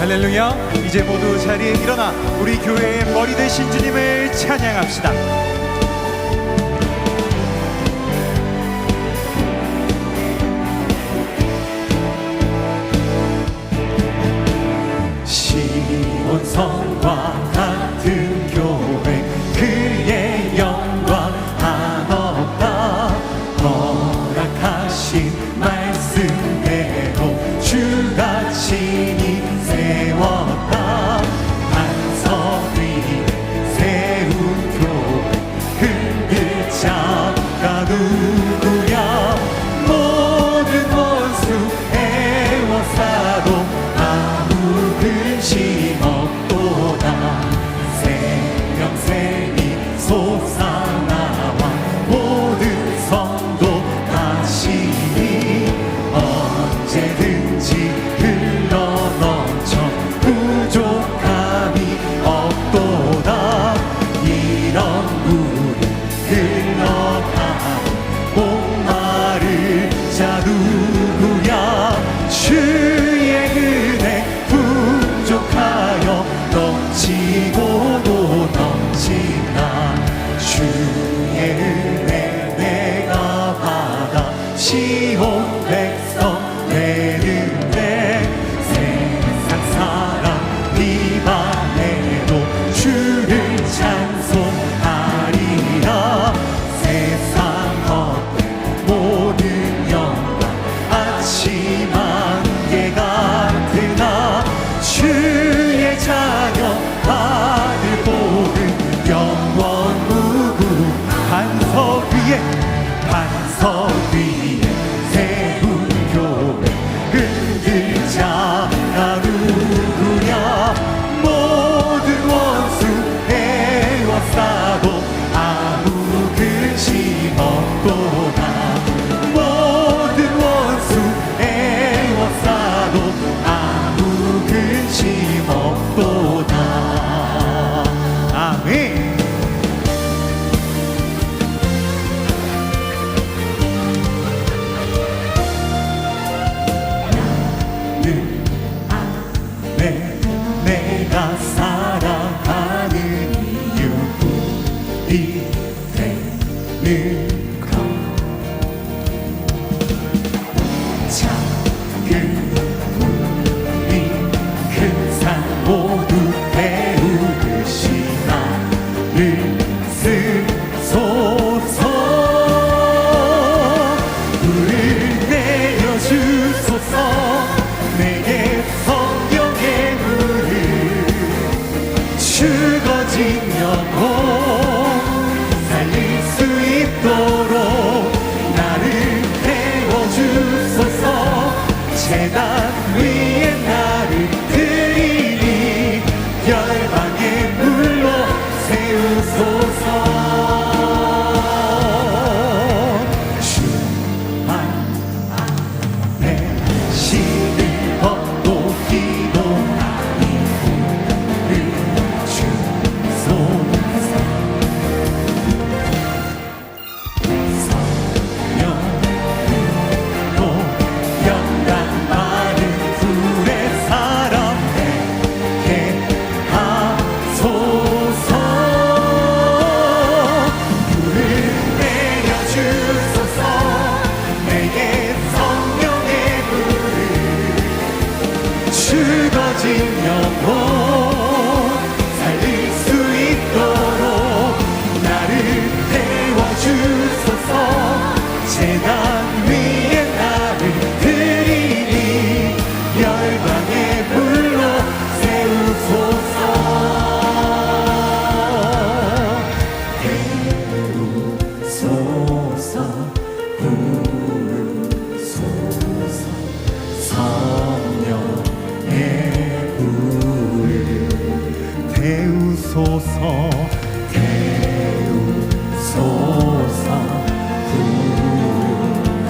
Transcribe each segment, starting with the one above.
할렐루야. 이제 모두 자리에 일어나 우리 교회의 머리 되신 주님을 찬양합시다. 시온성과 같은 교회 그의 영광 한없다. 허락하신 말씀대로 주가 친히 세웠다. 반석 위에 세운 교회 흔들 자가 누구야. 모든 원수 애워싸도 아무 근심 없도다. 생명샘이 솟아나와 모든 성도 다시니 언제든지 흘러넘쳐 부족함이 없도다. 이런 물을 흘러가는 목마를 자 누구야. 주의 은혜 부족하여 넘치고도 넘치나. 주의 은혜 내가 받아 시온 백성 되는데. 세상 사람 비방해도 주를 찬송하리라. 세상 헛된 모든 영광 아침 안개 같으나. 주의 자녀 아들 복은 영원 무궁. 반석 위에 세운 교회 흔들 자가 누구냐. 모든 원수 애워싸도 아무 근심 없도다. 모든 원수 애워싸도 아무 근심 없도다. 아멘. 내가 사랑하는 이유 이 되는 것. 작은 우리 큰 산 모두 배우듯이 나를 쓰소서. 불을 내려주소서. 내게 성령의 물을 죽어진 영혼 살릴 수 있도록 나를 태워주소서. 제단 위에 나를 드리니 열방의 물로 세우소서. 주만 앞에 신을 벗고 기도하니 물을 주소서. 성령으로 영광 많은 불의 사람 되게 하소서. 불을 내려주소서. 내게 성령의 불을 죽어진 영혼 살릴 수 있도록 나를 태워주소서. 제단 위에 나를 드리니 열방의 불로 세우소서. 태우소서. 부으소서. 성령의 불을 태우소서.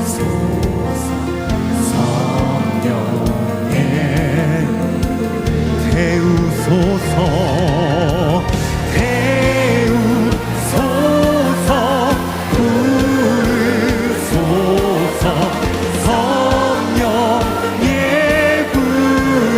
부으소서. 성령의 태우소서. 부으소서. 성령의 불을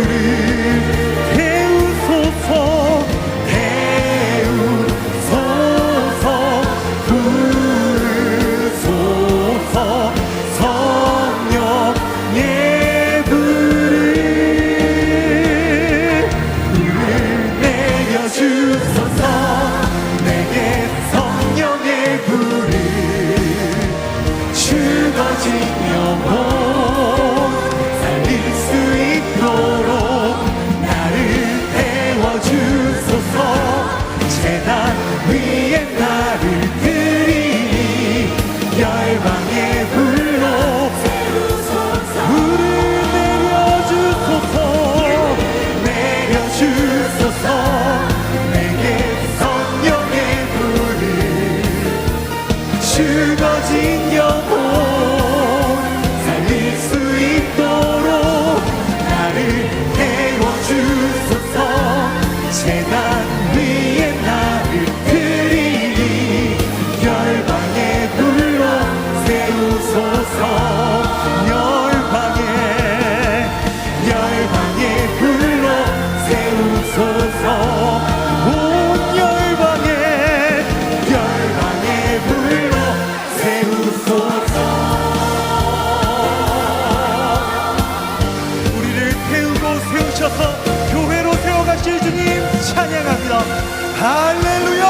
할렐루야.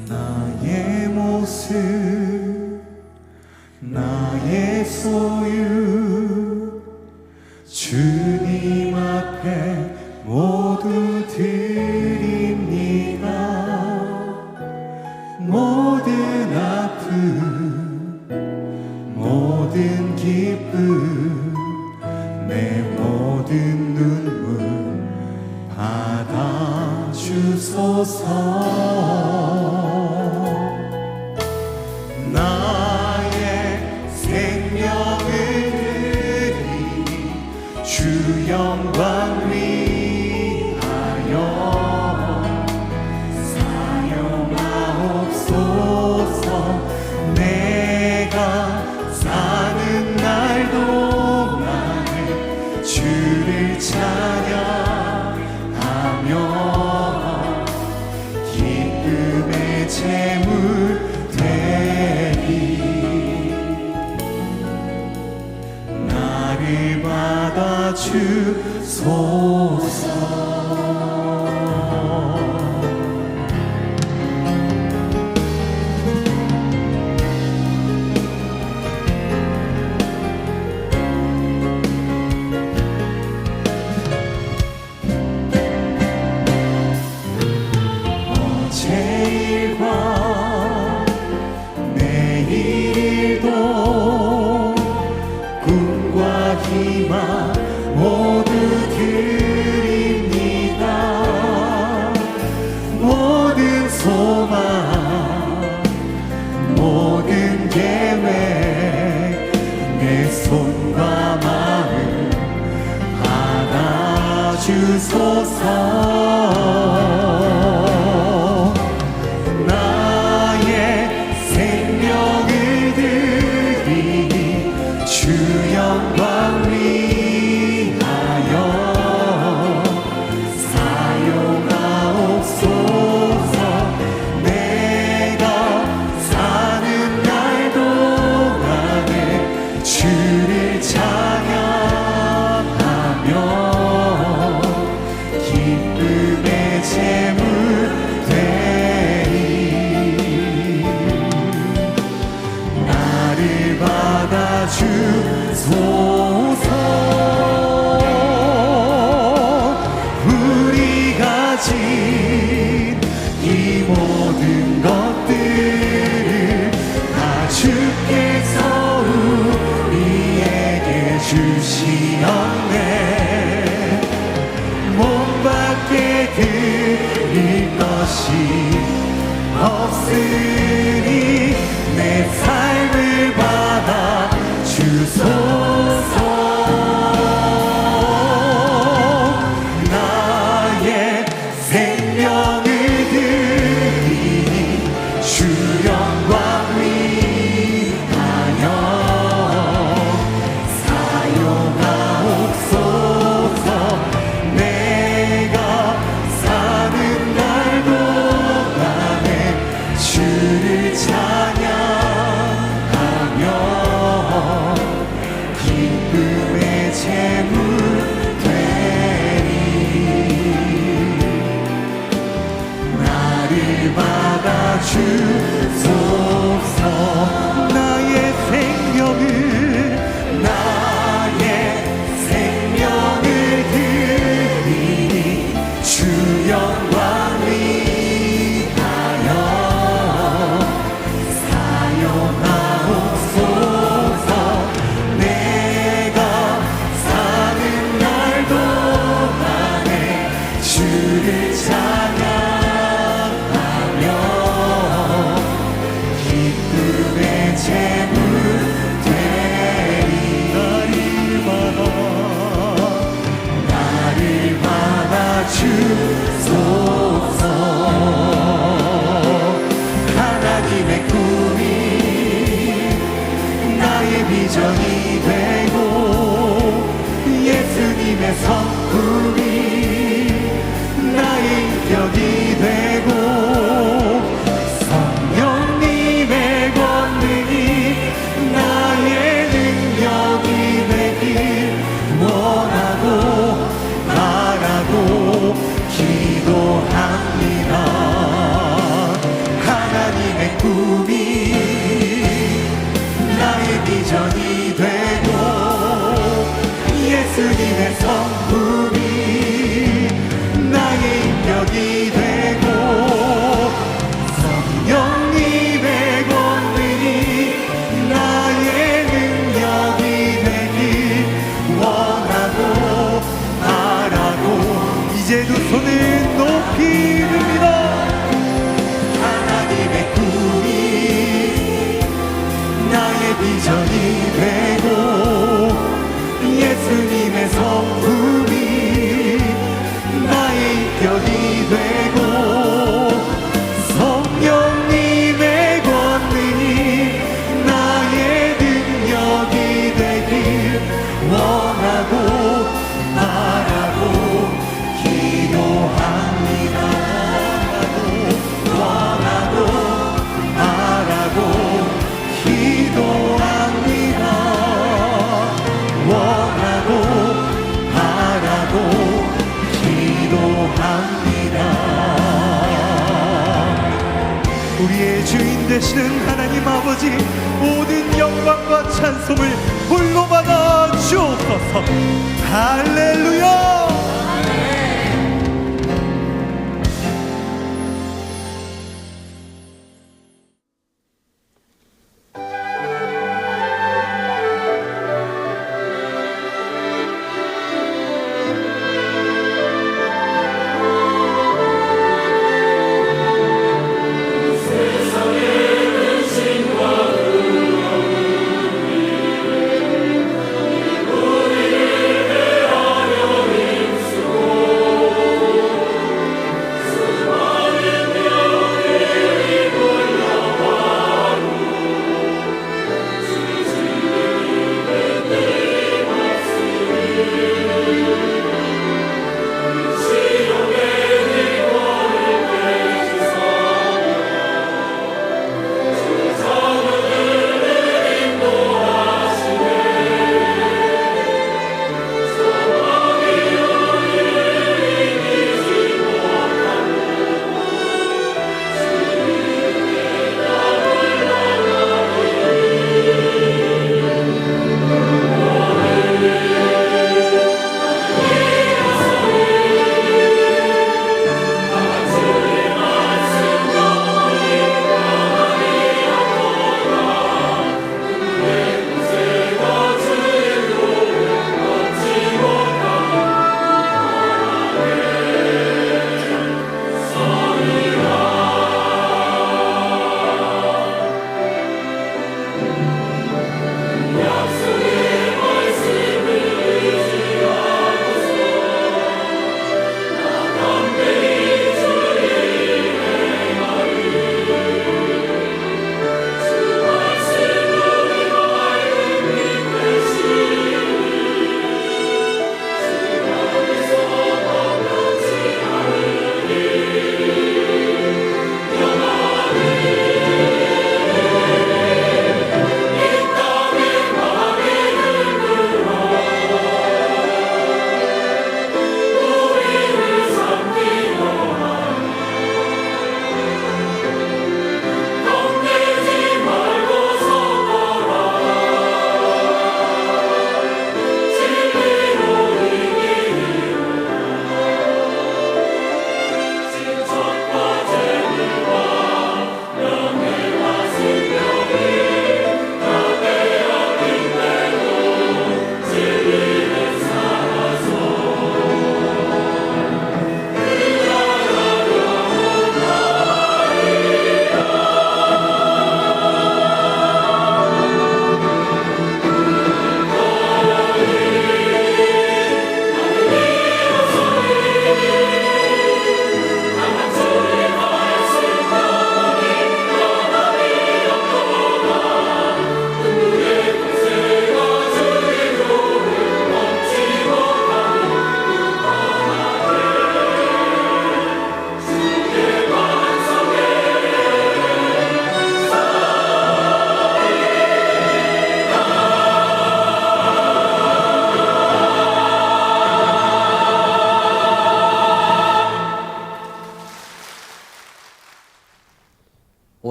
나의 모습 나의 소유 주님 앞에 모두 드립니다. 모든 아픔 모든 기쁨 내 모든 눈물 받아주소서. 나의 생명을 드리니 주 영광 위하여 사용하옵소서. 내가 사는 날 동안에 주를 찬양하며 기쁨의 제물 나를 받아주소서. 어제 일과 내일 일도 꿈과 희망 모두 드립니다. 모든 소망 모든 계획 내 손과 마음 받아주소서. 나의 생명을 드리니 주 영광 위하여 사용하옵소서. 내가 사는 날 동안에 주를 찬양하며 기쁨의 제물 되리. 나를 받아주소서. 우리가 진 이 모든 것들을 다 주께서 우리에게 주시었네. 몸밖에 드릴 것이 없으니 내 삶을 받아 주소서. 나의 생명을 드리니 주 영광 위하여 사용하옵소서. 내가 사는 날 동안에 주를 찬양하며 기쁨의 제물 되리. 나를 받아주소서. 나의 생명을 드리니 주 영광 위하여 사용하옵소서. 내가 사는 날 동안에 주를 찬양하며 우리의 주인 되시는 하나님 아버지, 모든 영광과 찬송을 홀로 받아 주옵소서. 할렐루야.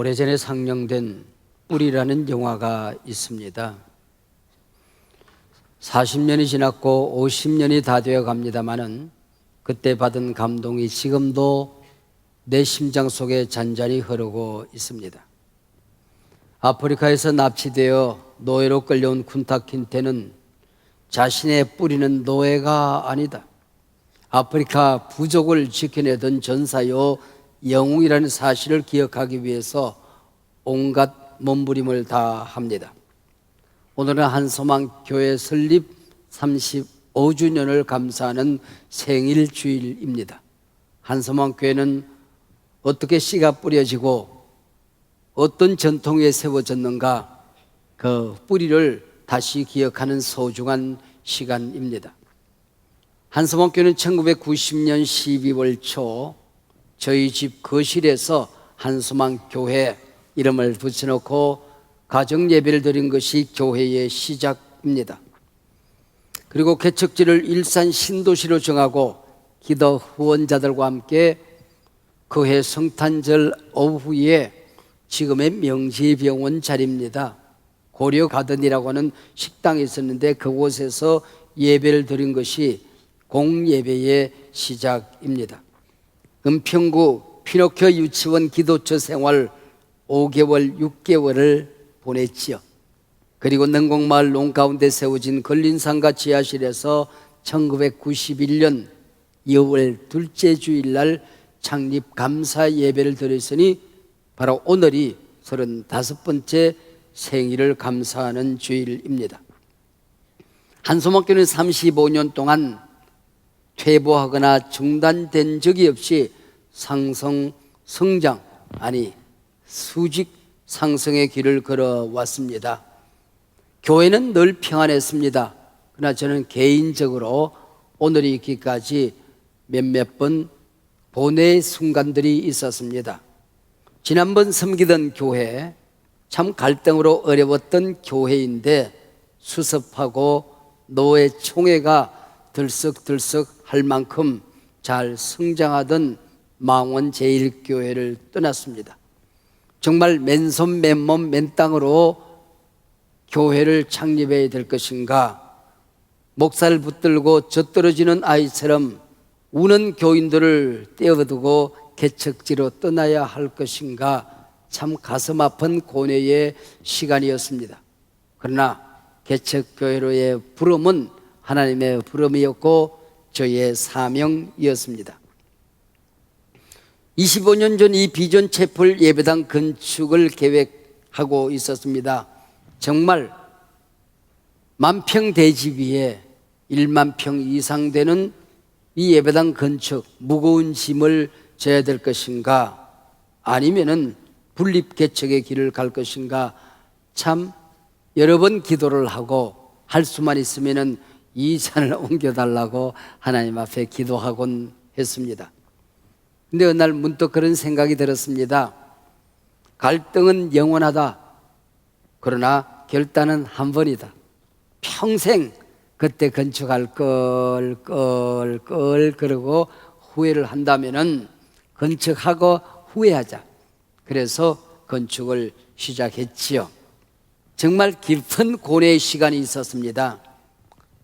오래전에 상영된 뿔이라는 영화가 있습니다. 40년이 지났고 50년이 다 되어 갑니다마는 그때 받은 감동이 지금도 내 심장 속에 잔잔히 흐르고 있습니다. 아프리카에서 납치되어 노예로 끌려온 쿤타킨테는 자신의 뿌리는 노예가 아니다. 아프리카 부족을 지켜내던 전사요 영웅이라는 사실을 기억하기 위해서 온갖 몸부림을 다 합니다. 오늘은 한소망 교회 설립 35주년을 감사하는 생일 주일입니다. 한소망 교회는 어떻게 씨가 뿌려지고 어떤 전통에 세워졌는가, 그 뿌리를 다시 기억하는 소중한 시간입니다. 한소망 교회는 1990년 12월 초 저희 집 거실에서 한소망 교회 이름을 붙여놓고 가정 예배를 드린 것이 교회의 시작입니다. 그리고 개척지를 일산 신도시로 정하고 기도 후원자들과 함께 그해 성탄절 오후에 지금의 명지병원 자리입니다. 고려 가든이라고 하는 식당이 있었는데 그곳에서 예배를 드린 것이 공예배의 시작입니다. 은평구 피노키오 유치원 기도처 생활 5개월, 6개월을 보냈지요. 그리고 능곡마을 농가운데 세워진 걸린상가 지하실에서 1991년 2월 둘째 주일날 창립 감사 예배를 드렸으니 바로 오늘이 35번째 생일을 감사하는 주일입니다. 한소망교는 35년 동안 퇴보하거나 중단된 적이 없이 성장, 수직 상승의 길을 걸어왔습니다. 교회는 늘 평안했습니다. 그러나 저는 개인적으로 오늘이 있기까지 몇몇 번 보내의 순간들이 있었습니다. 지난번 섬기던 교회, 참 갈등으로 어려웠던 교회인데 수습하고 노회 총회가 들썩들썩 할 만큼 잘 성장하던 망원 제1교회를 떠났습니다. 정말 맨손 맨몸 맨땅으로 교회를 창립해야 될 것인가, 목사를 붙들고 젖떨어지는 아이처럼 우는 교인들을 떼어두고 개척지로 떠나야 할 것인가, 참 가슴 아픈 고뇌의 시간이었습니다. 그러나 개척교회로의 부름은 하나님의 부름이었고 저의 사명이었습니다. 25년 전 이 비전 채플 예배당 건축을 계획하고 있었습니다. 정말 만평 대지 위에 1만 평 이상 되는 이 예배당 건축, 무거운 짐을 져야 될 것인가, 아니면은 분립 개척의 길을 갈 것인가, 참 여러 번 기도를 하고 할 수만 있으면은 이 산을 옮겨달라고 하나님 앞에 기도하곤 했습니다. 근데 어느 날 문득 그런 생각이 들었습니다. 갈등은 영원하다. 그러나 결단은 한 번이다. 평생 그때 건축할 걸 그러고 후회를 한다면은 건축하고 후회하자. 그래서 건축을 시작했지요. 정말 깊은 고뇌의 시간이 있었습니다.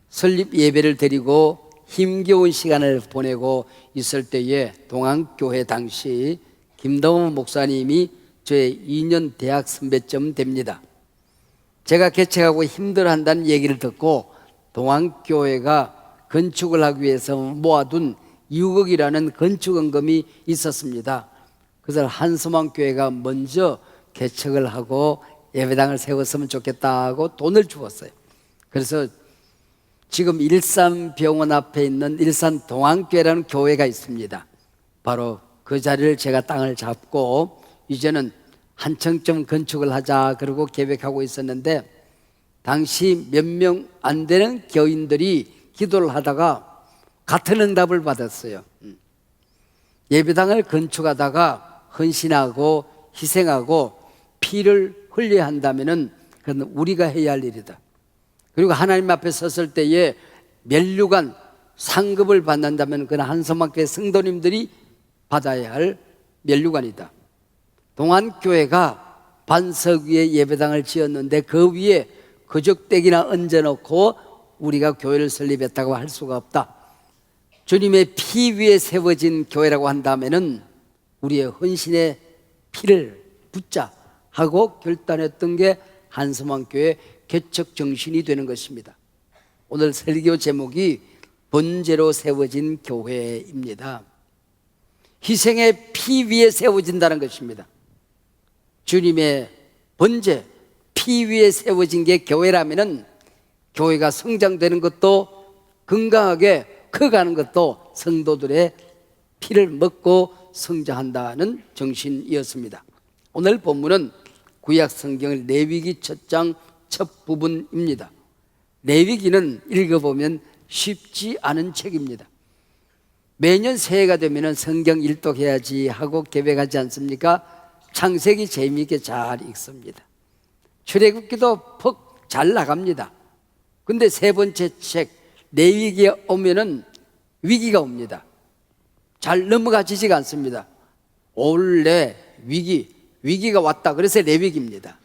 설립 예배를 드리고 힘겨운 시간을 보내고 있을 때에 동안교회 당시 김동원 목사님이 저의 2년 대학 선배쯤 됩니다. 제가 개척하고 힘들어한다는 얘기를 듣고 동안교회가 건축을 하기 위해서 모아둔 6억이라는 건축원금이 있었습니다. 그래서 한소망교회가 먼저 개척을 하고 예배당을 세웠으면 좋겠다고 돈을 주었어요. 그래서 지금 일산병원 앞에 있는 일산동안교회라는 교회가 있습니다. 바로 그 자리를 제가 땅을 잡고 이제는 한 층쯤 건축을 하자 그러고 계획하고 있었는데, 당시 몇 명 안 되는 교인들이 기도를 하다가 같은 응답을 받았어요. 예배당을 건축하다가 헌신하고 희생하고 피를 흘려야 한다면은 그건 우리가 해야 할 일이다. 그리고 하나님 앞에 섰을 때에 면류관 상급을 받는다면 그건 한소망교회 성도님들이 받아야 할 면류관이다. 동안교회가 반석 위에 예배당을 지었는데 그 위에 거적대기나 얹어놓고 우리가 교회를 설립했다고 할 수가 없다. 주님의 피 위에 세워진 교회라고 한다면은 우리의 헌신의 피를 붓자 하고 결단했던 게 한소망교회 개척 정신이 되는 것입니다. 오늘 설교 제목이 번제로 세워진 교회입니다. 희생의 피 위에 세워진다는 것입니다. 주님의 번제, 피 위에 세워진 게 교회라면은 교회가 성장되는 것도 건강하게 커가는 것도 성도들의 피를 먹고 성장한다는 정신이었습니다. 오늘 본문은 구약 성경 레위기 첫 장 첫 부분입니다. 레위기는 읽어보면 쉽지 않은 책입니다. 매년 새해가 되면 성경 일독해야지 하고 계획하지 않습니까? 창세기 재미있게 잘 읽습니다. 출애굽기도 퍽 잘 나갑니다. 근데 세 번째 책 레위기에 오면은 위기가 옵니다. 잘 넘어가지지가 않습니다. 올해 위기 위기가 왔다. 그래서 레위기입니다.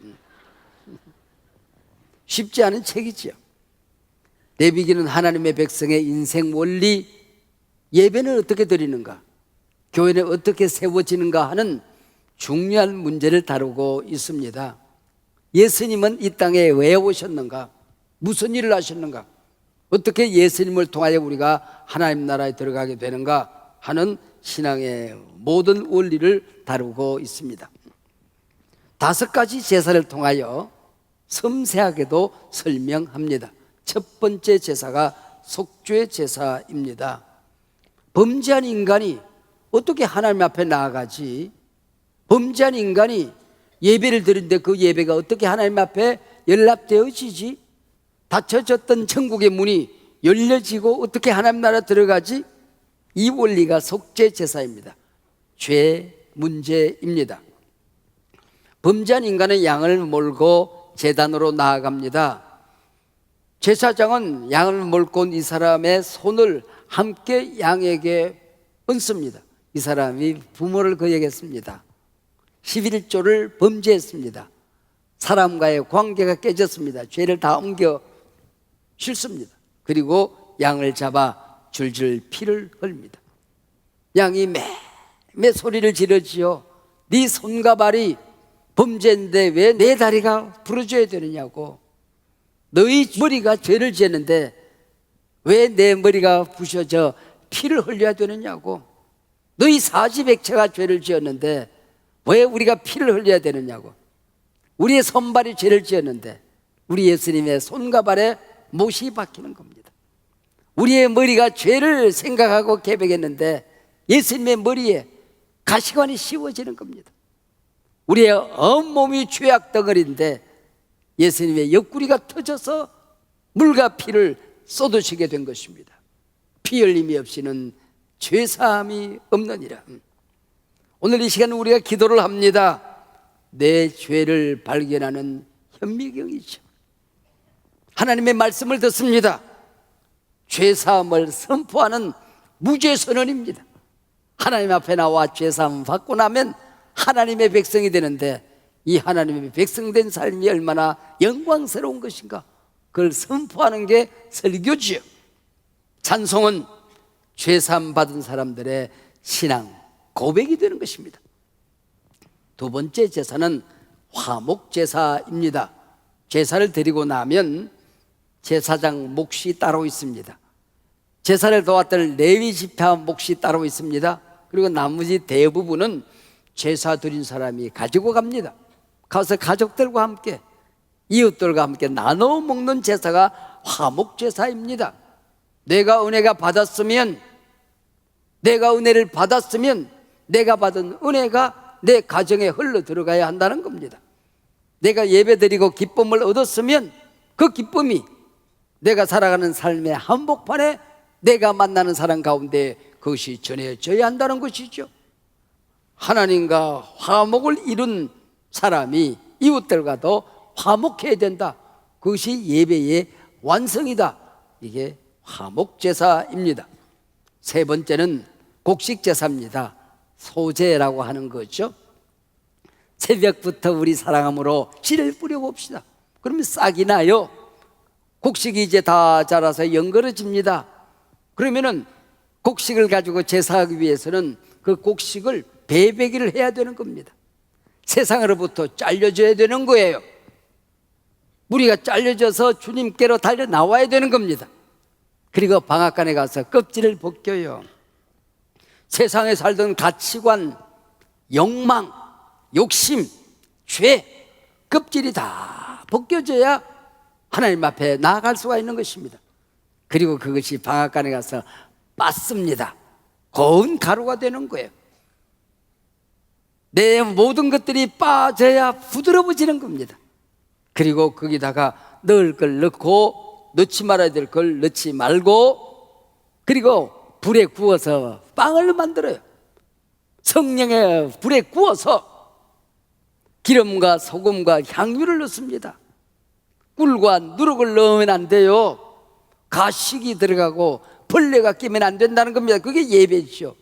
쉽지 않은 책이죠. 레위기는 하나님의 백성의 인생 원리, 예배는 어떻게 드리는가, 교회는 어떻게 세워지는가 하는 중요한 문제를 다루고 있습니다. 예수님은 이 땅에 왜 오셨는가? 무슨 일을 하셨는가? 어떻게 예수님을 통하여 우리가 하나님 나라에 들어가게 되는가 하는 신앙의 모든 원리를 다루고 있습니다. 5가지 제사를 통하여 섬세하게도 설명합니다. 첫 번째 제사가 속죄 제사입니다. 범죄한 인간이 어떻게 하나님 앞에 나아가지? 범죄한 인간이 예배를 드리는데 그 예배가 어떻게 하나님 앞에 연락되어지지? 닫혀졌던 천국의 문이 열려지고 어떻게 하나님 나라 들어가지? 이 원리가 속죄 제사입니다. 죄 문제입니다. 범죄한 인간은 양을 몰고 제단으로 나아갑니다. 제사장은 양을 몰고 온 이 사람의 손을 함께 양에게 얹습니다. 이 사람이 부모를 그에게 했습니다. 11조를 범죄했습니다. 사람과의 관계가 깨졌습니다. 죄를 다 옮겨 싣습니다. 그리고 양을 잡아 줄줄 피를 흘립니다. 양이 매 소리를 지르지요. 네 손과 발이 범죄인데 왜 내 다리가 부러져야 되느냐고. 너희 머리가 죄를 지었는데 왜 내 머리가 부셔져 피를 흘려야 되느냐고. 너희 사지백체가 죄를 지었는데 왜 우리가 피를 흘려야 되느냐고. 우리의 손발이 죄를 지었는데 우리 예수님의 손과 발에 못이 박히는 겁니다. 우리의 머리가 죄를 생각하고 계획했는데 예수님의 머리에 가시관이 씌워지는 겁니다. 우리의 온몸이 죄악 덩어리인데 예수님의 옆구리가 터져서 물과 피를 쏟으시게 된 것입니다. 피 흘림이 없이는 죄사함이 없느니라. 오늘 이 시간 우리가 기도를 합니다. 내 죄를 발견하는 현미경이죠. 하나님의 말씀을 듣습니다. 죄사함을 선포하는 무죄선언입니다. 하나님 앞에 나와 죄사함 받고 나면 하나님의 백성이 되는데 이 하나님의 백성된 삶이 얼마나 영광스러운 것인가, 그걸 선포하는 게 설교지요. 찬송은 죄사함 받은 사람들의 신앙 고백이 되는 것입니다. 2번째 제사는 화목제사입니다. 제사를 드리고 나면 제사장 몫이 따로 있습니다. 제사를 도왔던 레위 지파 몫이 따로 있습니다. 그리고 나머지 대부분은 제사 드린 사람이 가지고 갑니다. 가서 가족들과 함께, 이웃들과 함께 나눠 먹는 제사가 화목제사입니다. 내가 은혜를 받았으면 내가 받은 은혜가 내 가정에 흘러 들어가야 한다는 겁니다. 내가 예배드리고 기쁨을 얻었으면 그 기쁨이 내가 살아가는 삶의 한복판에 내가 만나는 사람 가운데 그것이 전해져야 한다는 것이죠. 하나님과 화목을 이룬 사람이 이웃들과도 화목해야 된다. 그것이 예배의 완성이다. 이게 화목제사입니다. 3번째는 곡식제사입니다. 소제라고 하는 거죠. 새벽부터 우리 사랑함으로 씨를 뿌려봅시다. 그러면 싹이 나요. 곡식이 이제 다 자라서 연거러집니다. 그러면은 곡식을 가지고 제사하기 위해서는 그 곡식을 배배기를 해야 되는 겁니다. 세상으로부터 잘려져야 되는 거예요. 우리가 잘려져서 주님께로 달려 나와야 되는 겁니다. 그리고 방앗간에 가서 껍질을 벗겨요. 세상에 살던 가치관, 욕망, 욕심, 죄, 껍질이 다 벗겨져야 하나님 앞에 나아갈 수가 있는 것입니다. 그리고 그것이 방앗간에 가서 빻습니다. 고운 가루가 되는 거예요. 내 모든 것들이 빠져야 부드러워지는 겁니다. 그리고 거기다가 넣을 걸 넣고 넣지 말아야 될 걸 넣지 말고, 그리고 불에 구워서 빵을 만들어요. 성령의 불에 구워서 기름과 소금과 향유를 넣습니다. 꿀과 누룩을 넣으면 안 돼요. 가식이 들어가고 벌레가 끼면 안 된다는 겁니다. 그게 예배죠.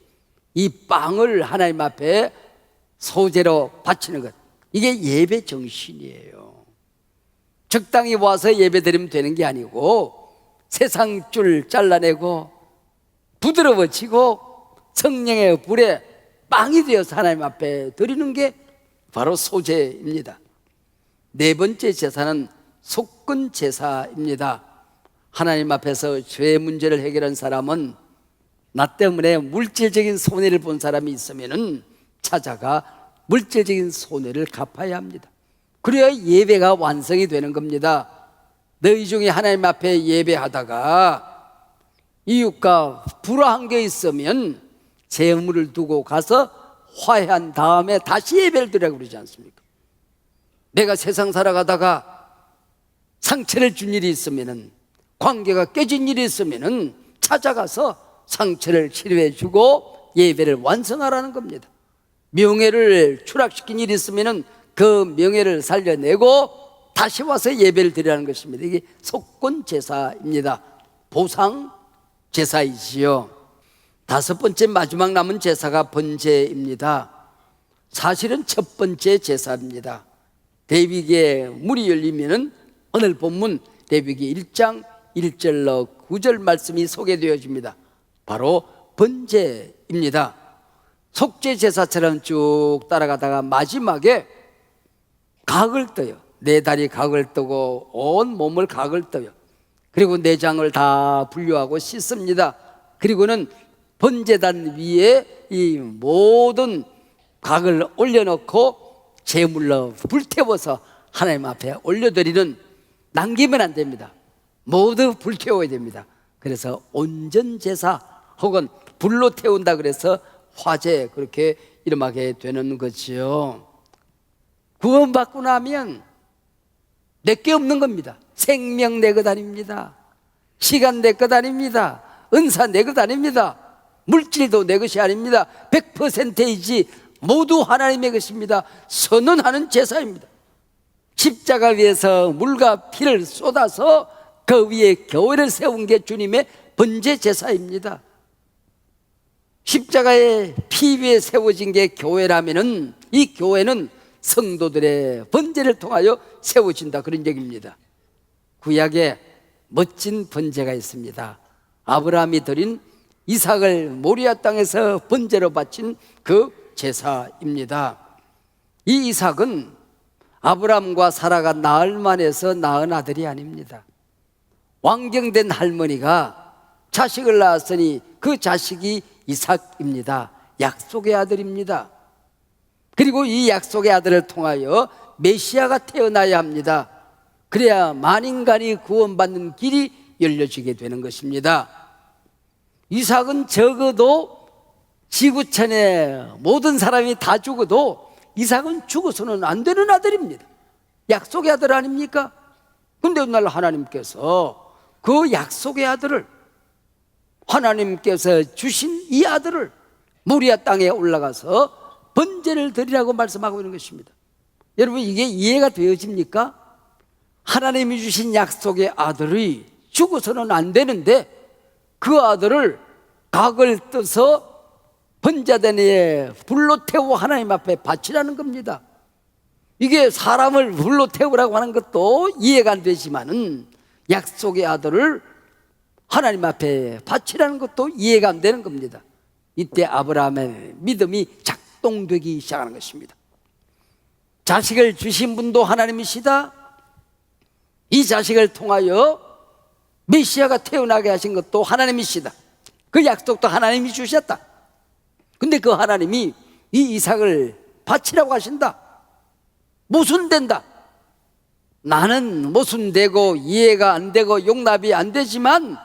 이 빵을 하나님 앞에 소제로 바치는 것, 이게 예배 정신이에요. 적당히 와서 예배 드리면 되는 게 아니고 세상 줄 잘라내고 부드러워지고 성령의 불에 빵이 되어서 하나님 앞에 드리는 게 바로 소제입니다. 네 번째 제사는 속건 제사입니다. 하나님 앞에서 죄 문제를 해결한 사람은 나 때문에 물질적인 손해를 본 사람이 있으면 찾아가 물질적인 손해를 갚아야 합니다. 그래야 예배가 완성이 되는 겁니다. 너희 중에 하나님 앞에 예배하다가 이웃과 불화한 게 있으면 재물을 두고 가서 화해한 다음에 다시 예배를 드리라고 그러지 않습니까? 내가 세상 살아가다가 상처를 준 일이 있으면, 관계가 깨진 일이 있으면 찾아가서 상처를 치료해 주고 예배를 완성하라는 겁니다. 명예를 추락시킨 일이 있으면 그 명예를 살려내고 다시 와서 예배를 드리라는 것입니다. 이게 속건 제사입니다. 보상 제사이지요. 다섯 번째 마지막 남은 제사가 번제입니다. 사실은 첫 번째 제사입니다. 레위기에 문이 열리면은 오늘 본문 레위기 1장 1절로 9절 말씀이 소개되어집니다. 바로 번제입니다. 속죄 제사처럼 쭉 따라가다가 마지막에 각을 떠요. 네 다리 각을 뜨고 온 몸을 각을 떠요. 그리고 내장을 다 분류하고 씻습니다. 그리고는 번제단 위에 이 모든 각을 올려놓고 제물로 불태워서 하나님 앞에 올려드리는, 남기면 안 됩니다. 모두 불태워야 됩니다. 그래서 온전제사 혹은 불로 태운다 그래서 화제, 그렇게 이름하게 되는 거지요. 구원받고 나면 내게 없는 겁니다. 생명 내 것 아닙니다. 시간 내 것 아닙니다. 은사 내 것 아닙니다. 물질도 내 것이 아닙니다. 100%이지 모두 하나님의 것입니다. 선언하는 제사입니다. 십자가 위에서 물과 피를 쏟아서 그 위에 교회를 세운 게 주님의 번제 제사입니다. 십자가의 피 위에 세워진 게 교회라면은 이 교회는 성도들의 번제를 통하여 세워진다, 그런 얘기입니다. 구약에 멋진 번제가 있습니다. 아브라함이 드린 이삭을 모리아 땅에서 번제로 바친 그 제사입니다. 이 이삭은 아브라함과 사라가 나흘 만에서 낳은 아들이 아닙니다. 왕경된 할머니가 자식을 낳았으니 그 자식이 이삭입니다. 약속의 아들입니다. 그리고 이 약속의 아들을 통하여 메시아가 태어나야 합니다. 그래야 만인간이 구원받는 길이 열려지게 되는 것입니다. 이삭은 적어도 지구촌의 모든 사람이 다 죽어도 이삭은 죽어서는 안 되는 아들입니다. 약속의 아들 아닙니까? 근데 어느 날 하나님께서 그 약속의 아들을, 하나님께서 주신 이 아들을 모리아 땅에 올라가서 번제를 드리라고 말씀하고 있는 것입니다. 여러분, 이게 이해가 되어집니까? 하나님이 주신 약속의 아들이 죽어서는 안 되는데 그 아들을 각을 떠서 번제단 위에 불로 태워 하나님 앞에 바치라는 겁니다. 이게 사람을 불로 태우라고 하는 것도 이해가 안 되지만은 약속의 아들을 하나님 앞에 바치라는 것도 이해가 안 되는 겁니다. 이때 아브라함의 믿음이 작동되기 시작하는 것입니다. 자식을 주신 분도 하나님이시다. 이 자식을 통하여 메시아가 태어나게 하신 것도 하나님이시다. 그 약속도 하나님이 주셨다. 근데 그 하나님이 이 이삭을 바치라고 하신다. 모순된다. 나는 모순되고 이해가 안 되고 용납이 안 되지만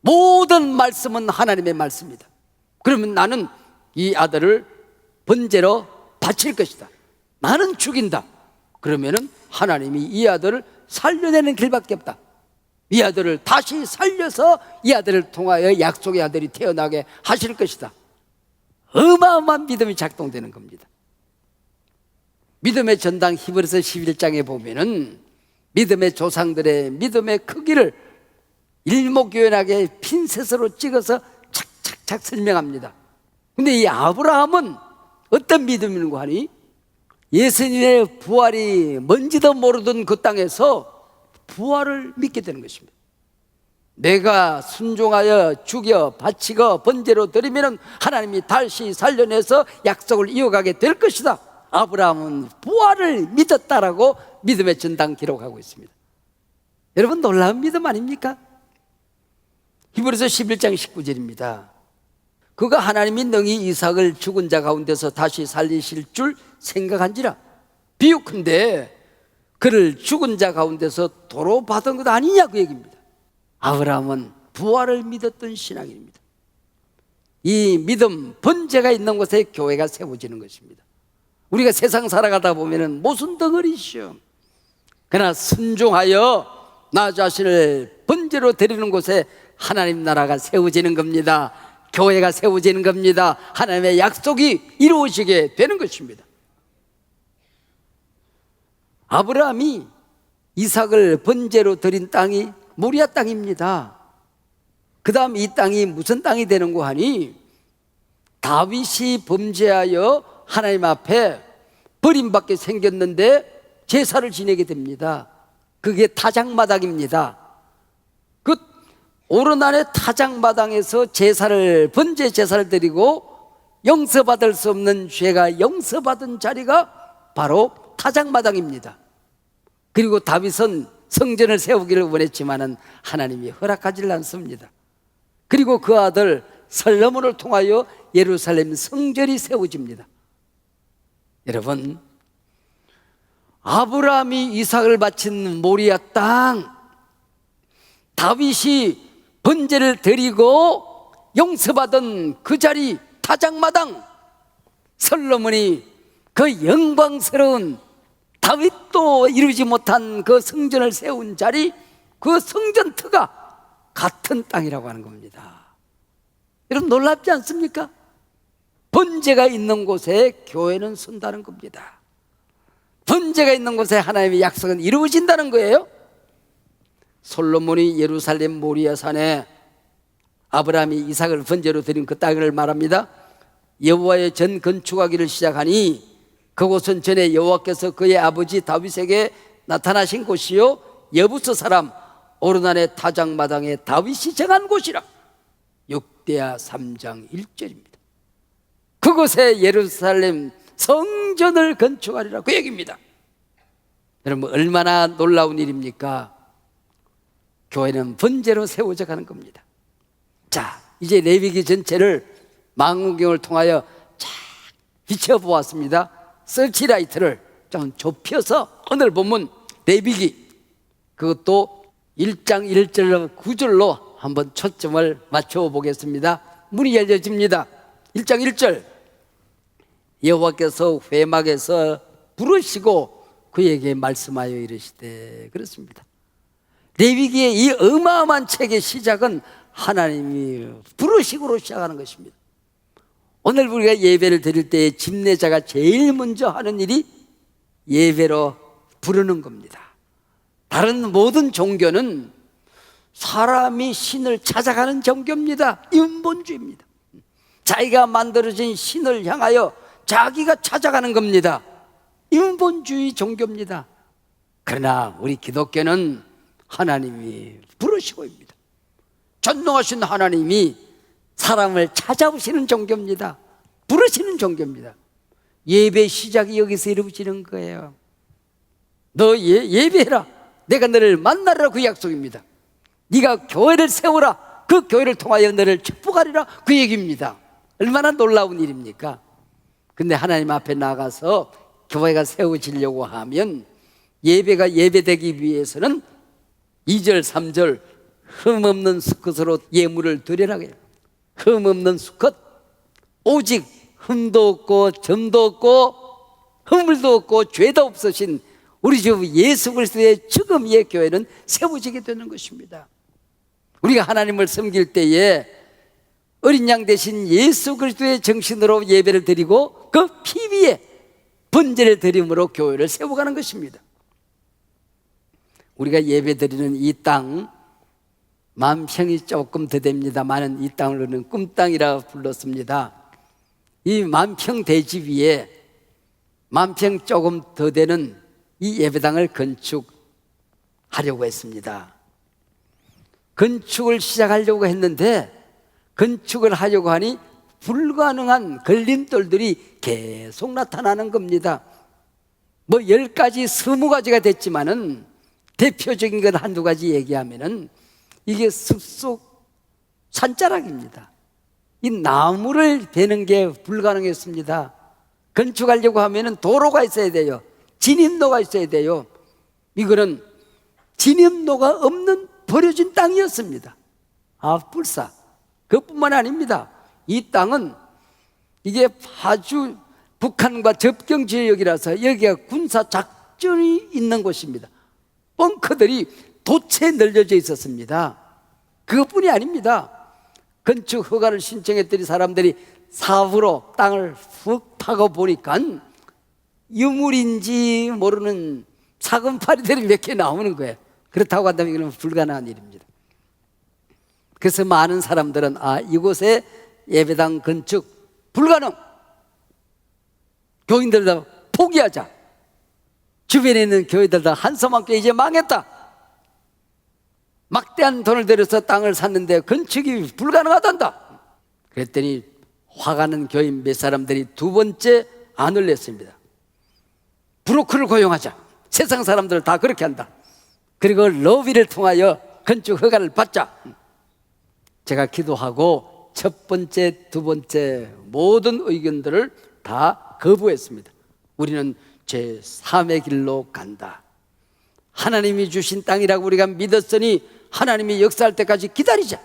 모든 말씀은 하나님의 말씀이다. 그러면 나는 이 아들을 번제로 바칠 것이다. 나는 죽인다. 그러면은 하나님이 이 아들을 살려내는 길밖에 없다. 이 아들을 다시 살려서 이 아들을 통하여 약속의 아들이 태어나게 하실 것이다. 어마어마한 믿음이 작동되는 겁니다. 믿음의 전당 히브리서 11장에 보면은 믿음의 조상들의 믿음의 크기를 일목요연하게 핀셋으로 찍어서 착착착 설명합니다. 근데 이 아브라함은 어떤 믿음인고 하니 예수님의 부활이 뭔지도 모르던 그 땅에서 부활을 믿게 되는 것입니다. 내가 순종하여 죽여 바치고 번제로 드리면 하나님이 다시 살려내서 약속을 이어가게 될 것이다. 아브라함은 부활을 믿었다라고 믿음의 전당 기록하고 있습니다. 여러분, 놀라운 믿음 아닙니까? 히브리서 11장 19절입니다. 그가 하나님이 능히 이삭을 죽은 자 가운데서 다시 살리실 줄 생각한지라. 비유컨대 그를 죽은 자 가운데서 도로 받은 것 아니냐, 그 얘기입니다. 아브라함은 부활을 믿었던 신앙인입니다. 이 믿음, 번제가 있는 곳에 교회가 세워지는 것입니다. 우리가 세상 살아가다 보면 모순 덩어리시오. 그러나 순종하여 나 자신을 번제로 드리는 곳에 하나님 나라가 세워지는 겁니다. 교회가 세워지는 겁니다. 하나님의 약속이 이루어지게 되는 것입니다. 아브라함이 이삭을 번제로 드린 땅이 모리아 땅입니다. 그 다음 이 땅이 무슨 땅이 되는고 하니, 다윗이 범죄하여 하나님 앞에 버림받게 생겼는데 제사를 지내게 됩니다. 그게 타작마당입니다. 그 오르난의 타작마당에서 제사를, 번제 제사를 드리고 용서받을 수 없는 죄가 용서받은 자리가 바로 타작마당입니다. 그리고 다윗은 성전을 세우기를 원했지만은 하나님이 허락하지 않습니다. 그리고 그 아들 솔로몬을 통하여 예루살렘 성전이 세워집니다. 여러분, 아브라함이 이삭을 바친 모리아 땅, 다윗이 번제를 드리고 용서받은 그 자리 타작마당, 솔로몬이 그 영광스러운 다윗도 이루지 못한 그 성전을 세운 자리, 그 성전터가 같은 땅이라고 하는 겁니다. 여러분, 놀랍지 않습니까? 번제가 있는 곳에 교회는 선다는 겁니다. 번제가 있는 곳에 하나님의 약속은 이루어진다는 거예요. 솔로몬이 예루살렘 모리아 산에 아브라함이 이삭을 번제로 드린 그 땅을 말합니다. 여호와의 전 건축하기를 시작하니 그곳은 전에 여호와께서 그의 아버지 다윗에게 나타나신 곳이요 여부스 사람 오르난의 타작마당에 다윗이 정한 곳이라. 6대하 3장 1절입니다. 그곳에 예루살렘 성전을 건축하리라, 그 얘기입니다. 여러분, 얼마나 놀라운 일입니까? 교회는 번제로 세워져 가는 겁니다. 자, 이제 레위기 전체를 망원경을 통하여 쫙 비춰보았습니다. 서치라이트를 좀 좁혀서 오늘 본문 레위기, 그것도 1장 1절로 9절로 한번 초점을 맞춰 보겠습니다. 문이 열려집니다. 1장 1절, 여호와께서 회막에서 부르시고 그에게 말씀하여 이르시되, 그렇습니다. 레위기의 이 어마어마한 책의 시작은 하나님이 부르시고로 시작하는 것입니다. 오늘 우리가 예배를 드릴 때 집례자가 제일 먼저 하는 일이 예배로 부르는 겁니다. 다른 모든 종교는 사람이 신을 찾아가는 종교입니다. 인본주의입니다. 자기가 만들어진 신을 향하여 자기가 찾아가는 겁니다. 인본주의 종교입니다. 그러나 우리 기독교는 하나님이 부르시고입니다. 전능하신 하나님이 사람을 찾아오시는 종교입니다. 부르시는 종교입니다. 예배 시작이 여기서 이루어지는 거예요. 너 예배해라, 내가 너를 만나리라, 그 약속입니다. 네가 교회를 세우라, 그 교회를 통하여 너를 축복하리라, 그 얘기입니다. 얼마나 놀라운 일입니까? 근데 하나님 앞에 나가서 교회가 세워지려고 하면 예배가 예배되기 위해서는 2절 3절 흠없는 수컷으로 예물을 드리라 해요. 흠없는 수컷, 오직 흠도 없고 점도 없고 허물도 없고 죄도 없으신 우리 주 예수 그리스도의 죽음의 교회는 세워지게 되는 것입니다. 우리가 하나님을 섬길 때에 어린 양 대신 예수 그리스도의 정신으로 예배를 드리고 그 피 위에 번제를 드림으로 교회를 세워가는 것입니다. 우리가 예배 드리는 이 땅, 만평이 조금 더 됩니다만은 이 땅을 우리는 꿈땅이라 불렀습니다. 이 만평 대지 위에 만평 조금 더 되는 이 예배당을 건축하려고 했습니다. 건축을 시작하려고 했는데 건축을 하려고 하니 불가능한 걸림돌들이 계속 나타나는 겁니다. 뭐 10가지, 20가지가 됐지만은 대표적인 것 한두 가지 얘기하면은 이게 숲속 산자락입니다. 이 나무를 베는 게 불가능했습니다. 건축하려고 하면은 도로가 있어야 돼요. 진입로가 있어야 돼요. 이거는 진입로가 없는 버려진 땅이었습니다. 불사. 그뿐만 아닙니다. 이 땅은 이게 아주 북한과 접경 지역이라서 여기가 군사 작전이 있는 곳입니다. 벙커들이 도처에 널려져 있었습니다. 그것뿐이 아닙니다. 건축 허가를 신청했더니 사람들이 사후로 땅을 훅 파고 보니까 유물인지 모르는 작은 파리들이 몇 개 나오는 거예요. 그렇다고 한다면 이건 불가능한 일입니다. 그래서 많은 사람들은 이곳에 예배당 건축 불가능, 교인들 다 포기하자, 주변에 있는 교회들 다 한서만교 이제 망했다, 막대한 돈을 들여서 땅을 샀는데 건축이 불가능하단다. 그랬더니 화가 난 교인 몇 사람들이 두 번째 안을 냈습니다. 브로커를 고용하자. 세상 사람들을 다 그렇게 한다. 그리고 러비를 통하여 건축 허가를 받자. 제가 기도하고 첫 번째, 두 번째 모든 의견들을 다 거부했습니다. 우리는 제3의 길로 간다. 하나님이 주신 땅이라고 우리가 믿었으니 하나님이 역사할 때까지 기다리자.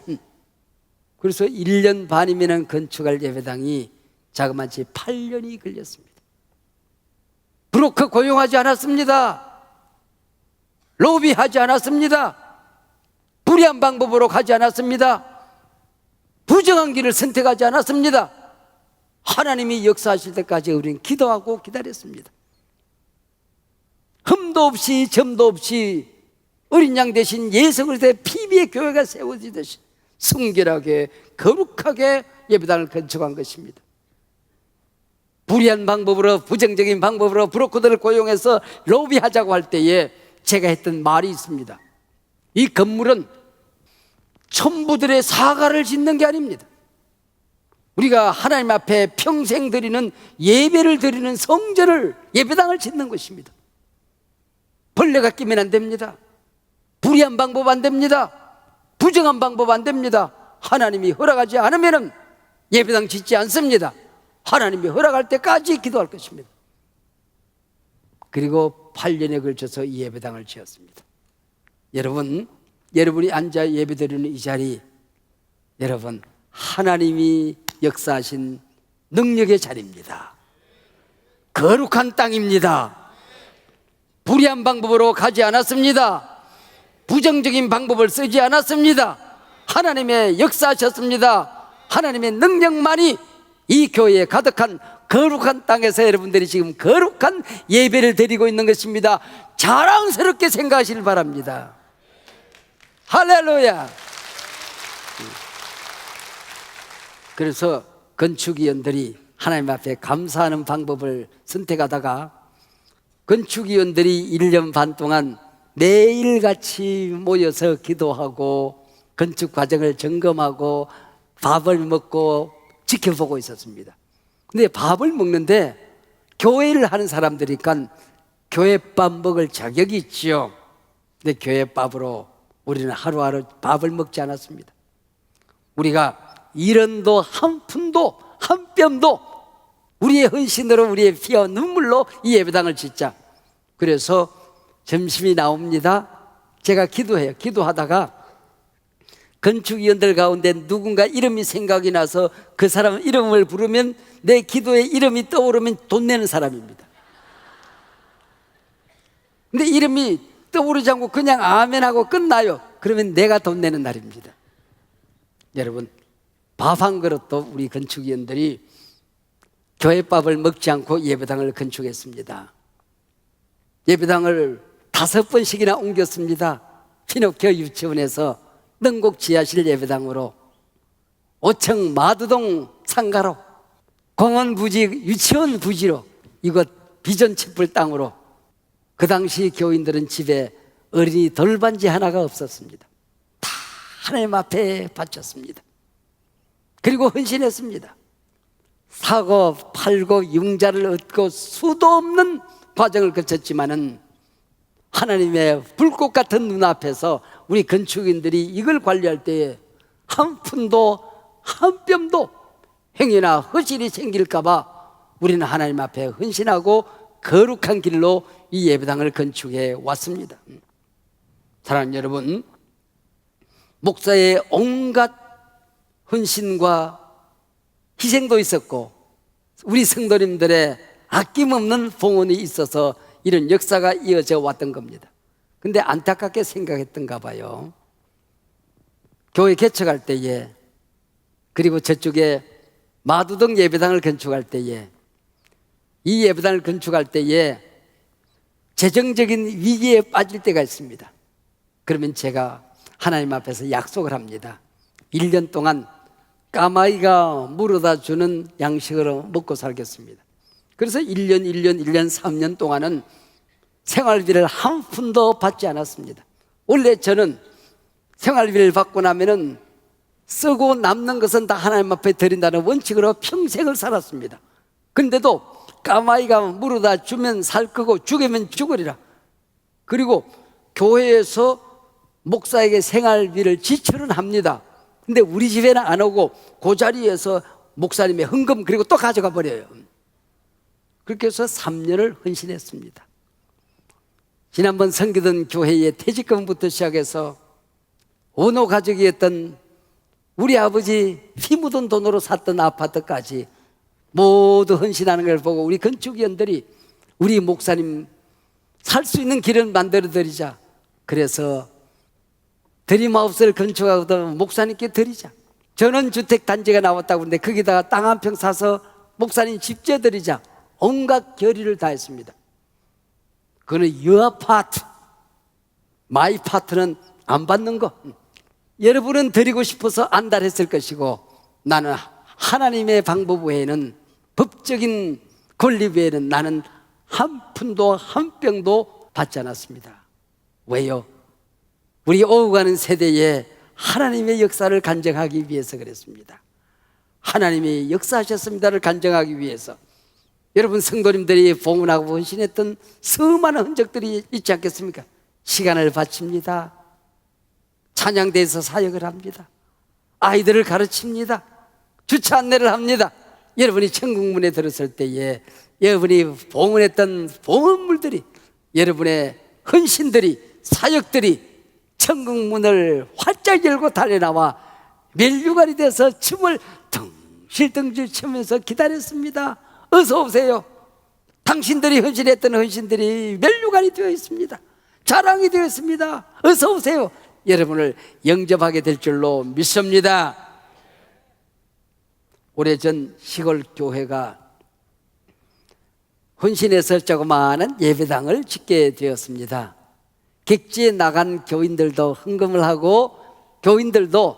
그래서 1년 반이면 건축할 예배당이 자그마치 8년이 걸렸습니다. 브로커 고용하지 않았습니다. 로비하지 않았습니다. 불의한 방법으로 가지 않았습니다. 부정한 길을 선택하지 않았습니다. 하나님이 역사하실 때까지 우리는 기도하고 기다렸습니다. 흠도 없이 점도 없이 어린 양 대신 예수 그리스도의 피비의 교회가 세워지듯이 순결하게 거룩하게 예배당을 건축한 것입니다. 불의한 방법으로, 부정적인 방법으로 브로커들을 고용해서 로비하자고 할 때에 제가 했던 말이 있습니다. 이 건물은 천부들의 사과를 짓는 게 아닙니다. 우리가 하나님 앞에 평생 드리는 예배를 드리는 성전을, 예배당을 짓는 것입니다. 벌레가 끼면 안 됩니다. 불의한 방법 안 됩니다. 부정한 방법 안 됩니다. 하나님이 허락하지 않으면 예배당 짓지 않습니다. 하나님이 허락할 때까지 기도할 것입니다. 그리고 8년에 걸쳐서 이 예배당을 지었습니다. 여러분이 앉아 예배드리는 이 자리, 여러분, 하나님이 역사하신 능력의 자리입니다. 거룩한 땅입니다. 불의한 방법으로 가지 않았습니다. 부정적인 방법을 쓰지 않았습니다. 하나님의 역사하셨습니다. 하나님의 능력만이 이 교회에 가득한 거룩한 땅에서 여러분들이 지금 거룩한 예배를 드리고 있는 것입니다. 자랑스럽게 생각하시길 바랍니다. 할렐루야. 그래서 건축위원들이 하나님 앞에 감사하는 방법을 선택하다가 건축위원들이 1년 반 동안 매일같이 모여서 기도하고 건축 과정을 점검하고 밥을 먹고 지켜보고 있었습니다. 근데 밥을 먹는데 교회를 하는 사람들이니까 교회밥 먹을 자격이 있죠. 근데 교회밥으로 우리는 하루하루 밥을 먹지 않았습니다. 우리가 1원도 한 푼도 한 뼘도 우리의 헌신으로, 우리의 피와 눈물로 이 예배당을 짓자. 그래서 점심이 나옵니다. 제가 기도해요. 기도하다가 건축위원들 가운데 누군가 이름이 생각이 나서 그 사람 이름을 부르면 내 기도에 이름이 떠오르면 돈 내는 사람입니다. 근데 이름이 떠오르지 않고 그냥 아멘하고 끝나요. 그러면 내가 돈 내는 날입니다. 여러분, 밥 한 그릇도 우리 건축위원들이 교회밥을 먹지 않고 예배당을 건축했습니다. 예배당을 5번씩이나 옮겼습니다. 피노키오 유치원에서 능곡 지하실 예배당으로, 5층 마두동 상가로, 공원 부지, 유치원 부지로 이곳 비전 촛불 땅으로 그 당시 교인들은 집에 어린이 돌반지 하나가 없었습니다. 다 하나님 앞에 바쳤습니다. 그리고 헌신했습니다. 사고 팔고 융자를 얻고 수도 없는 과정을 거쳤지만은 하나님의 불꽃 같은 눈앞에서 우리 건축인들이 이걸 관리할 때에 한 푼도 한 뼘도 행위나 허실이 생길까 봐 우리는 하나님 앞에 헌신하고 거룩한 길로 이 예배당을 건축해 왔습니다. 사랑하는 여러분, 목사의 온갖 헌신과 희생도 있었고 우리 성도님들의 아낌없는 봉헌이 있어서 이런 역사가 이어져 왔던 겁니다. 근데 안타깝게 생각했던가 봐요. 교회 개척할 때에, 그리고 저쪽에 마두동 예배당을 건축할 때에, 이 예배당을 건축할 때에 재정적인 위기에 빠질 때가 있습니다. 그러면 제가 하나님 앞에서 약속을 합니다. 1년 동안 까마귀가 물어다 주는 양식으로 먹고 살겠습니다. 그래서 1년, 3년 동안은 생활비를 한 푼도 받지 않았습니다. 원래 저는 생활비를 받고 나면은 쓰고 남는 것은 다 하나님 앞에 드린다는 원칙으로 평생을 살았습니다. 그런데도 까마귀가 물어다 주면 살 거고 죽이면 죽으리라. 그리고 교회에서 목사에게 생활비를 지출은 합니다. 근데 우리 집에는 안 오고 그 자리에서 목사님의 헌금 그리고 또 가져가 버려요. 그렇게 해서 3년을 헌신했습니다. 지난번 섬기던 교회의 퇴직금부터 시작해서 원호 가족이었던 우리 아버지 피 묻은 돈으로 샀던 아파트까지 모두 헌신하는 걸 보고 우리 건축위원들이 우리 목사님 살 수 있는 길을 만들어 드리자. 그래서 드림하우스를 건축하거든 목사님께 드리자. 전원주택 단지가 나왔다고 하는데 거기다가 땅 한 평 사서 목사님 집 지어드리자. 온갖 결의를 다했습니다. 그거는 여아파트, 마이파트는 안 받는 거. 여러분은 드리고 싶어서 안달했을 것이고 나는 하나님의 방법 외에는, 법적인 권리 외에는 나는 한 푼도 한 병도 받지 않았습니다. 왜요? 우리 오가는 세대에 하나님의 역사를 간증하기 위해서 그랬습니다. 하나님이 역사하셨습니다를 간증하기 위해서. 여러분 성도님들이 봉헌하고 헌신했던 수많은 흔적들이 있지 않겠습니까? 시간을 바칩니다. 찬양대에서 사역을 합니다. 아이들을 가르칩니다. 주차 안내를 합니다. 여러분이 천국문에 들었을 때에 여러분이 봉헌했던 봉헌물들이, 여러분의 헌신들이, 사역들이 천국문을 활짝 열고 달려나와 멜류관이 돼서 춤을 덩실덩실 추면서 기다렸습니다. 어서 오세요. 당신들이 헌신했던 헌신들이 멜류관이 되어 있습니다. 자랑이 되어 있습니다. 어서 오세요. 여러분을 영접하게 될 줄로 믿습니다. 오래전 시골 교회가 헌신해서 조그마한 예배당을 짓게 되었습니다. 객지에 나간 교인들도 헌금을 하고 교인들도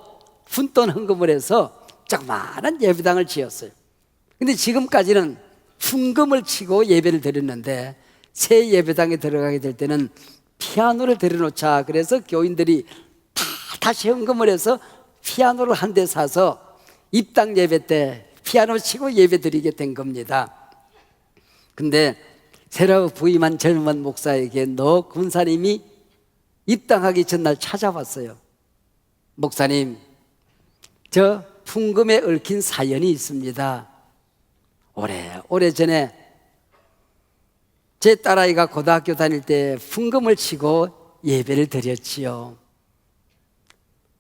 푼돈 헌금을 해서 조그마한 예배당을 지었어요. 근데 지금까지는 풍금을 치고 예배를 드렸는데 새 예배당에 들어가게 될 때는 피아노를 들여놓자. 그래서 교인들이 다시 헌금을 해서 피아노를 한 대 사서 입당 예배 때 피아노 치고 예배 드리게 된 겁니다. 근데 새로 부임한 젊은 목사에게 너 군사님이 입당하기 전날 찾아왔어요. 목사님, 저 풍금에 얽힌 사연이 있습니다. 오래전에 제 딸아이가 고등학교 다닐 때 풍금을 치고 예배를 드렸지요.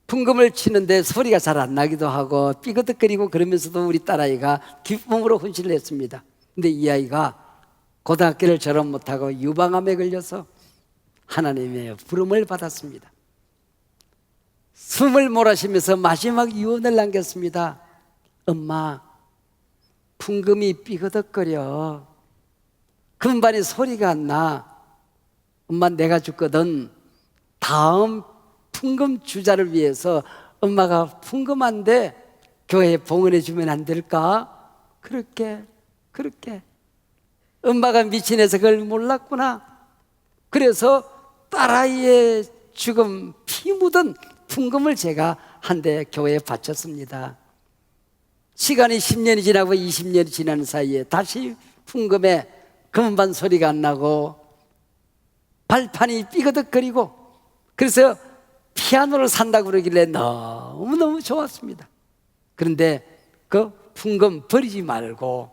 풍금을 치는데 소리가 잘 안 나기도 하고 삐그덕거리고 그러면서도 우리 딸아이가 기쁨으로 헌신을 했습니다. 근데 이 아이가 고등학교를 졸업 못하고 유방암에 걸려서 하나님의 부름을 받았습니다. 숨을 몰아쉬면서 마지막 유언을 남겼습니다. 엄마, 풍금이 삐그덕거려. 금반에 소리가 안 나. 엄마, 내가 죽거든. 다음 풍금 주자를 위해서 엄마가 풍금한데 교회에 봉헌해 주면 안 될까? 그렇게 엄마가 미친해서 그걸 몰랐구나. 그래서 딸아이의 죽음 피 묻은 풍금을 제가 한 대 교회에 바쳤습니다. 시간이 10년이 지나고 20년이 지나는 사이에 다시 풍금에 금반 소리가 안 나고 발판이 삐그덕거리고, 그래서 피아노를 산다고 그러길래 너무너무 좋았습니다. 그런데 그 풍금 버리지 말고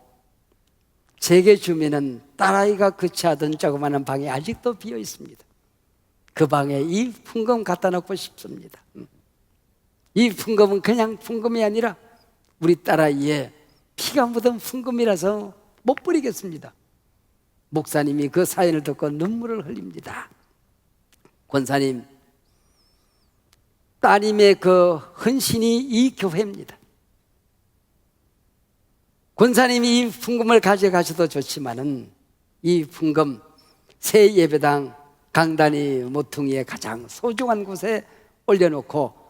제게 주면은 딸아이가 거치하던 조그마한 방이 아직도 비어 있습니다. 그 방에 이 풍금 갖다 놓고 싶습니다. 이 풍금은 그냥 풍금이 아니라 우리 딸아이의 피가 묻은 풍금이라서 못 버리겠습니다. 목사님이 그 사연을 듣고 눈물을 흘립니다. 권사님, 따님의 그 헌신이 이 교회입니다. 권사님이 이 풍금을 가져가셔도 좋지만은 이 풍금 새 예배당 강단이 모퉁이의 가장 소중한 곳에 올려놓고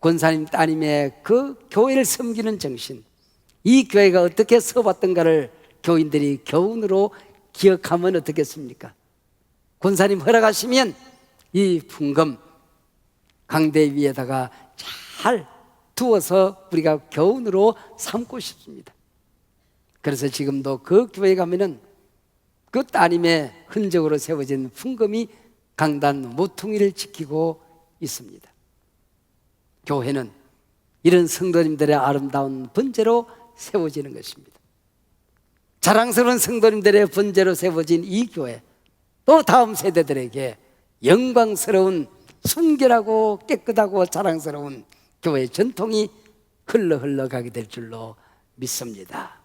권사님 따님의 그 교회를 섬기는 정신, 이 교회가 어떻게 서봤던가를 교인들이 교훈으로 기억하면 어떻겠습니까? 권사님 허락하시면 이 풍금 강대 위에다가 잘 두어서 우리가 교훈으로 삼고 싶습니다. 그래서 지금도 그 교회에 가면은 그 따님의 흔적으로 세워진 풍금이 강단 모퉁이를 지키고 있습니다. 교회는 이런 성도님들의 아름다운 번제로 세워지는 것입니다. 자랑스러운 성도님들의 번제로 세워진 이 교회, 또 다음 세대들에게 영광스러운 순결하고 깨끗하고 자랑스러운 교회의 전통이 흘러가게 될 줄로 믿습니다.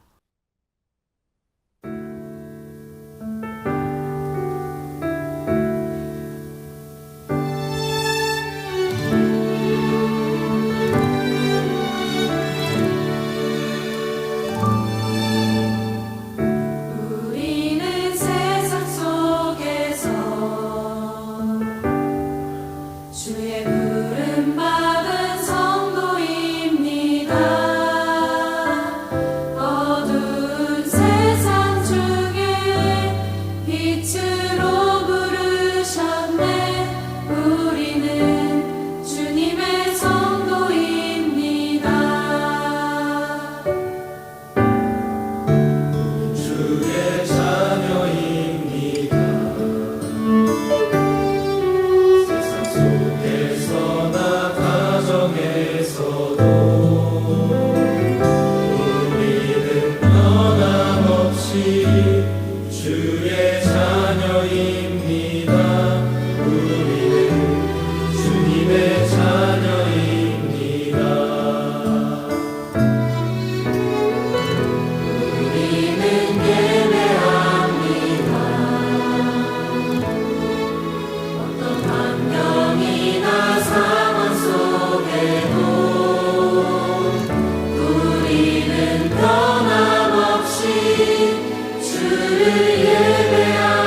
주를 예배합니다.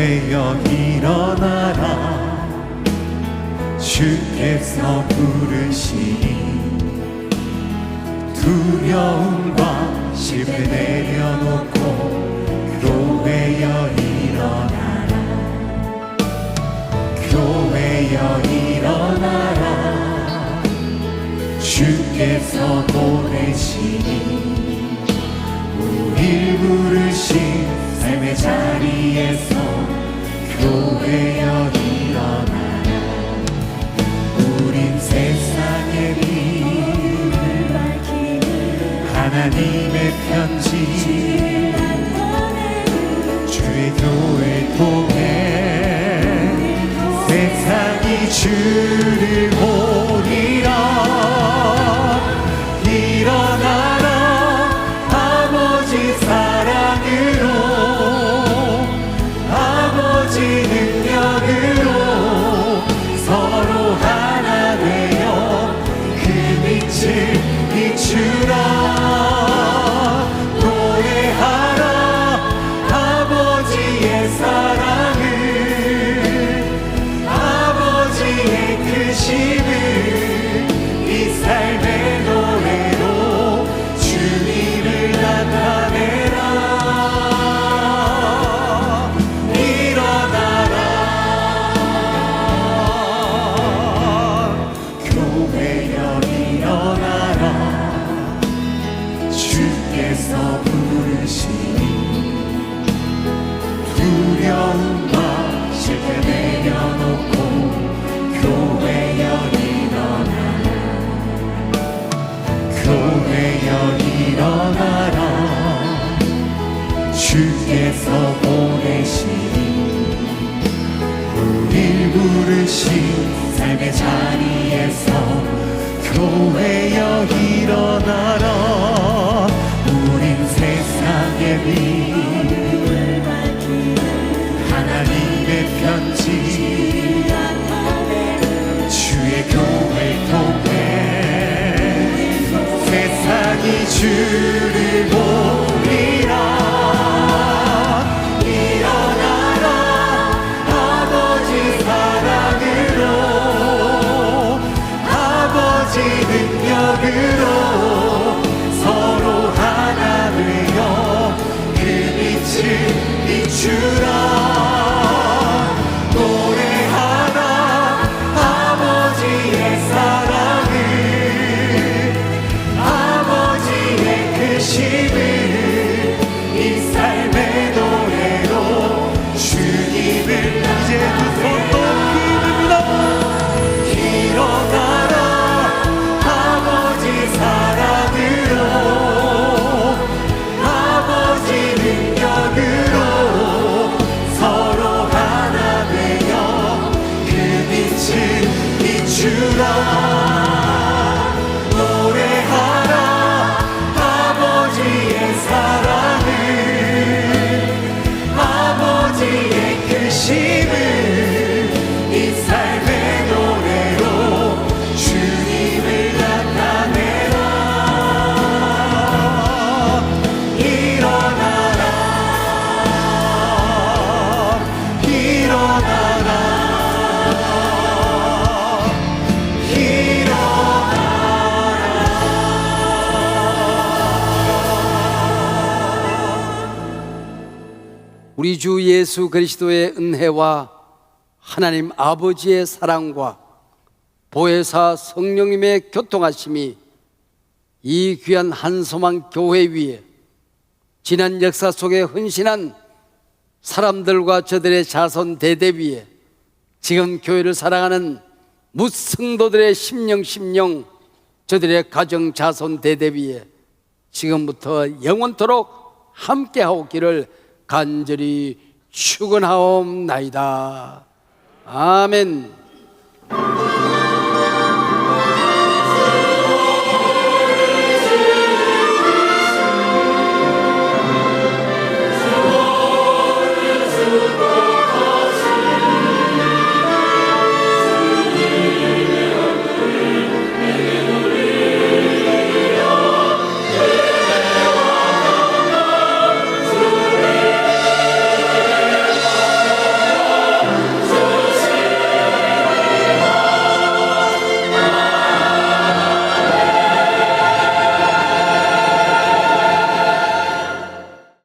교회여 일어나라 주께서 부르시니 두려움과 실패 내려놓고 교회여 일어나라 교회여 일어나라 주께서 보내시니 우릴 부르신 삶의 자리에서 교회여 일어나라 우린 세상의 빛 하나님의 편지 주의 교회 통해 세상이 주를 보리라 일어나라 아버지 사랑으로 아버지 능력으로 서로 하나 되어 그 빛을 비추라 노래하라 아버지의 사랑을 아버지의 크심을 이 삶의 노래로 주님을 나타내라 일어나라 교회여 일어나라 주께서 부르시니 두려움과 실패 내려놓고 교회여 일어나라 교회여 일어나라 주께서 보내시니 우릴 부르신 삶의 자리에서 교회여 일어나라 우린 세상의 빛 하나님의 편지 주의 교회 통해 세상이 주를 보리라 일어나라 아버지 사랑으로 아버지 능력으로 서로 하나 되어 그 빛을 비추라 노래하라 아버지의 사랑을 아버지의 크심을 이 삶의 노래로 주님을 이제 두 손 높이 듭니다. 일어나라 아버지 사랑으로 아버지 능력으로 서로 하나 되어 그 빛을 비추라 노래하라 아버지의 사랑을 아버지의 크심을 이 삶의 노래로 주님을 나타내라 일어나라 일어나라 우리 주 예수 그리스도의 은혜와 하나님 아버지의 사랑과 보혜사 성령님의 교통하심이 이 귀한 한소망 교회 위에 지난 역사 속에 헌신한 사람들과 저들의 자손 대대 위에 지금 교회를 사랑하는 무성도들의 심령 저들의 가정 자손 대대 위에 지금부터 영원토록 함께하옵기를 간절히 축원하옵나이다. 아멘.